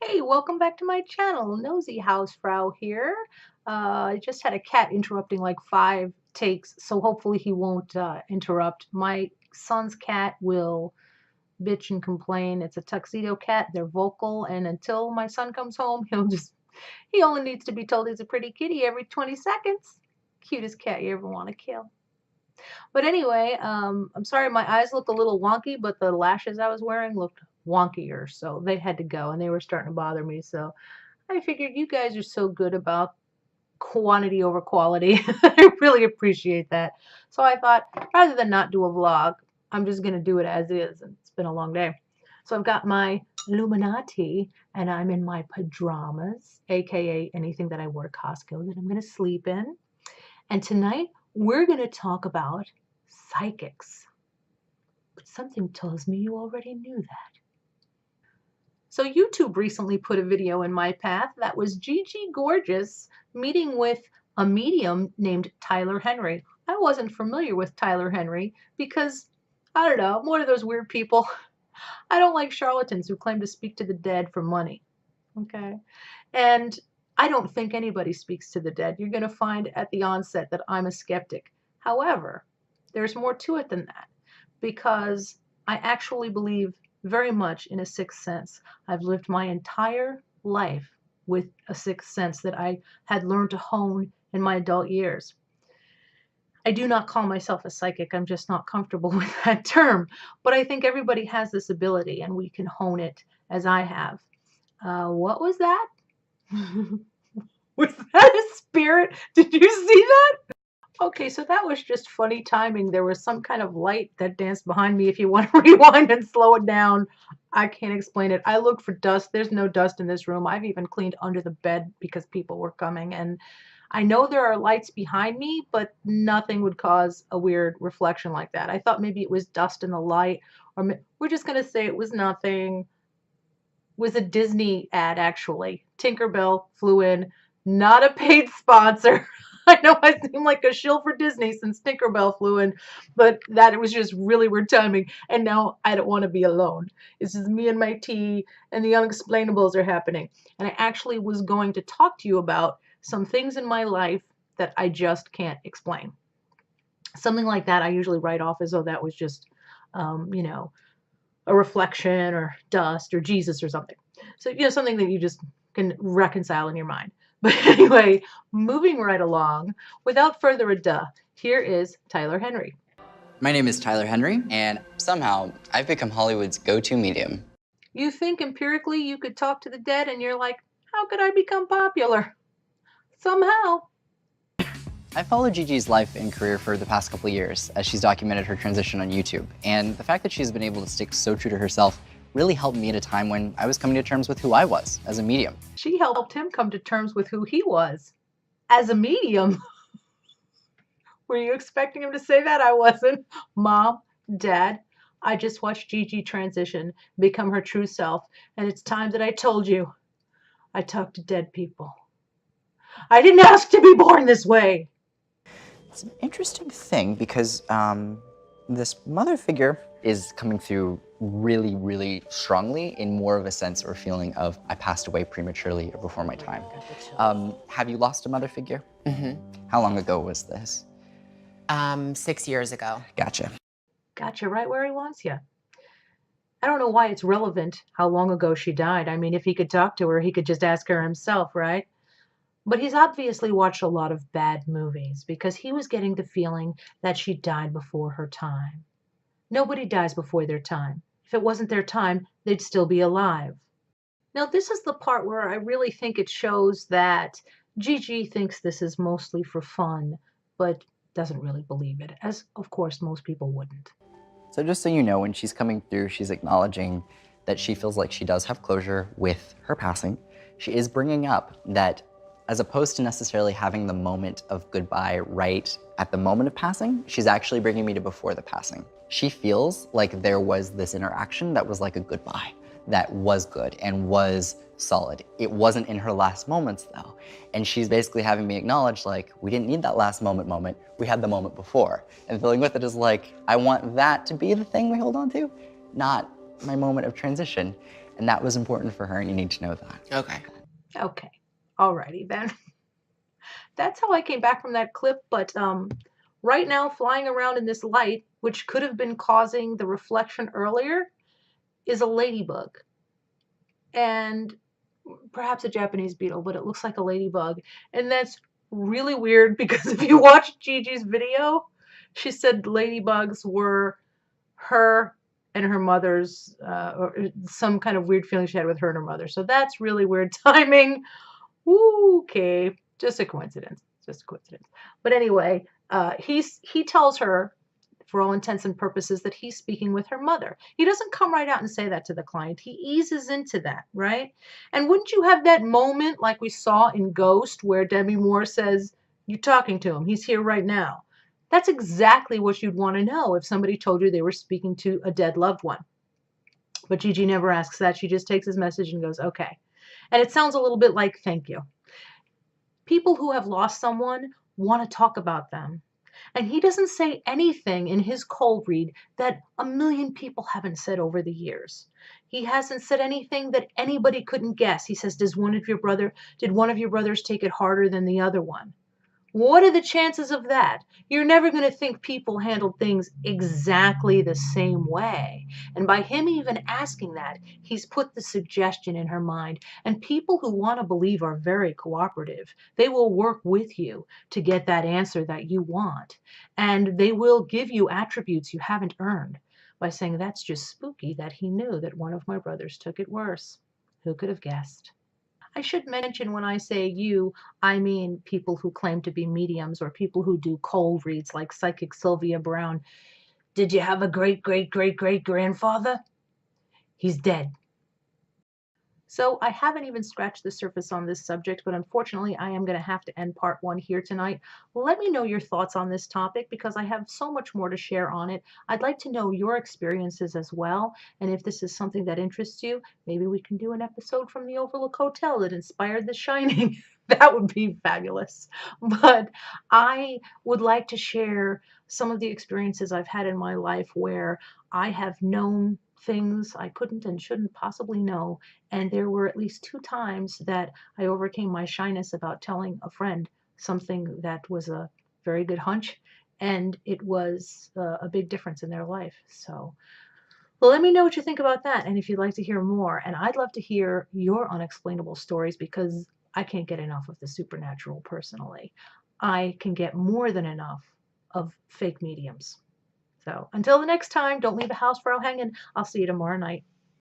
Hey, welcome back to my channel. Nosy Housefrau here. I just had a cat interrupting like 5 takes, so hopefully he won't interrupt. My son's cat will bitch and complain. It's a tuxedo cat. They're vocal, and until my son comes home, he only needs to be told he's a pretty kitty every 20 seconds. Cutest cat you ever want to kill. But anyway, I'm sorry my eyes look a little wonky, but the lashes I was wearing looked wonkier, so they had to go, and they were starting to bother me. So I figured you guys are so good about quantity over quality. I really appreciate that. So I thought rather than not do a vlog, I'm just going to do it as is. And it's been a long day. So I've got my Illuminati and I'm in my pajamas, aka anything that I wore to Costco that I'm going to sleep in. And tonight we're going to talk about psychics. But something tells me you already knew that. So YouTube recently put a video in my path that was Gigi Gorgeous meeting with a medium named Tyler Henry. I wasn't familiar with Tyler Henry because, I don't know, I'm one of those weird people. I don't like charlatans who claim to speak to the dead for money. Okay. And I don't think anybody speaks to the dead. You're going to find at the onset that I'm a skeptic. However, there's more to it than that because I actually believe very much in a sixth sense. I've lived my entire life with a sixth sense that I had learned to hone in my adult years. I do not call myself a psychic. I'm just not comfortable with that term. But I think everybody has this ability and we can hone it as I have. What was that? Was that a spirit? Did you see that? Okay, so that was just funny timing. There was some kind of light that danced behind me. If you want to rewind and slow it down, I can't explain it. I looked for dust. There's no dust in this room. I've even cleaned under the bed because people were coming. And I know there are lights behind me, but nothing would cause a weird reflection like that. I thought maybe it was dust in the light, or we're just going to say it was nothing. It was a Disney ad, actually. Tinkerbell flew in, not a paid sponsor. I know I seem like a shill for Disney since Tinkerbell flew in, but that it was just really weird timing. And now I don't want to be alone. It's just me and my tea, and the unexplainables are happening. And I actually was going to talk to you about some things in my life that I just can't explain. Something like that I usually write off as though that was just, you know, a reflection or dust or Jesus or something. So, something that you just can reconcile in your mind. But anyway, moving right along, without further ado, here is Tyler Henry. My name is Tyler Henry, and somehow I've become Hollywood's go-to medium. You think empirically you could talk to the dead, and you're like, how could I become popular? Somehow. I followed Gigi's life and career for the past couple of years as she's documented her transition on YouTube, and the fact that she's been able to stick so true to herself really helped me at a time when I was coming to terms with who I was as a medium. She helped him come to terms with who he was as a medium. Were you expecting him to say that? I wasn't. Mom, Dad, I just watched Gigi transition, become her true self, and it's time that I told you. I talk to dead people. I didn't ask to be born this way. It's an interesting thing because this mother figure is coming through really, really strongly in more of a sense or feeling of I passed away prematurely or before my time. Have you lost a mother figure? Mm-hmm. How long ago was this? 6 years ago. Gotcha. Gotcha right where he wants you. I don't know why it's relevant how long ago she died. I mean, if he could talk to her, he could just ask her himself, right? But he's obviously watched a lot of bad movies because he was getting the feeling that she died before her time. Nobody dies before their time. If it wasn't their time, they'd still be alive. Now, this is the part where I really think it shows that Gigi thinks this is mostly for fun, but doesn't really believe it, as of course most people wouldn't. So just so you know, when she's coming through, she's acknowledging that she feels like she does have closure with her passing. She is bringing up that as opposed to necessarily having the moment of goodbye right at the moment of passing, she's actually bringing me to before the passing. She feels like there was this interaction that was like a goodbye, that was good and was solid. It wasn't in her last moments though. And she's basically having me acknowledge like, we didn't need that last moment, we had the moment before. And feeling with it is like, I want that to be the thing we hold on to, not my moment of transition. And that was important for her, and you need to know that. Okay. Okay. Alrighty then. That's how I came back from that clip, but right now flying around in this light, which could have been causing the reflection earlier, is a ladybug. And perhaps a Japanese beetle, but it looks like a ladybug. And that's really weird because if you watch Gigi's video, she said ladybugs were her and her mother's, or some kind of weird feeling she had with her and her mother. So that's really weird timing. Okay, just a coincidence. Just a coincidence. But anyway, he tells her, for all intents and purposes, that he's speaking with her mother. He doesn't come right out and say that to the client. He eases into that, right? And wouldn't you have that moment like we saw in Ghost where Demi Moore says, "You're talking to him. He's here right now." That's exactly what you'd want to know if somebody told you they were speaking to a dead loved one. But Gigi never asks that. She just takes his message and goes, "Okay." And it sounds a little bit like "thank you." People who have lost someone want to talk about them. And he doesn't say anything in his cold read that a million people haven't said over the years. He hasn't said anything that anybody couldn't guess. He says, did one of your brothers take it harder than the other one? What are the chances of that? You're never going to think people handled things exactly the same way. And by him even asking that, he's put the suggestion in her mind. And people who want to believe are very cooperative. They will work with you to get that answer that you want. And they will give you attributes you haven't earned by saying, that's just spooky that he knew that one of my brothers took it worse. Who could have guessed? I should mention when I say you, I mean people who claim to be mediums or people who do cold reads like psychic Sylvia Brown. Did you have a great, great, great, great grandfather? He's dead. So I haven't even scratched the surface on this subject, but unfortunately I am going to have to end part one here tonight. Let me know your thoughts on this topic because I have so much more to share on it. I'd like to know your experiences as well. And if this is something that interests you, maybe we can do an episode from the Overlook Hotel that inspired The Shining. That would be fabulous. But I would like to share some of the experiences I've had in my life where I have known things I couldn't and shouldn't possibly know. And there were at least 2 times that I overcame my shyness about telling a friend something that was a very good hunch, and it was a big difference in their life. So, well, let me know what you think about that, and if you'd like to hear more. And I'd love to hear your unexplainable stories because I can't get enough of the supernatural personally. I can get more than enough of fake mediums. So, until the next time, don't leave a house for hanging. I'll see you tomorrow night.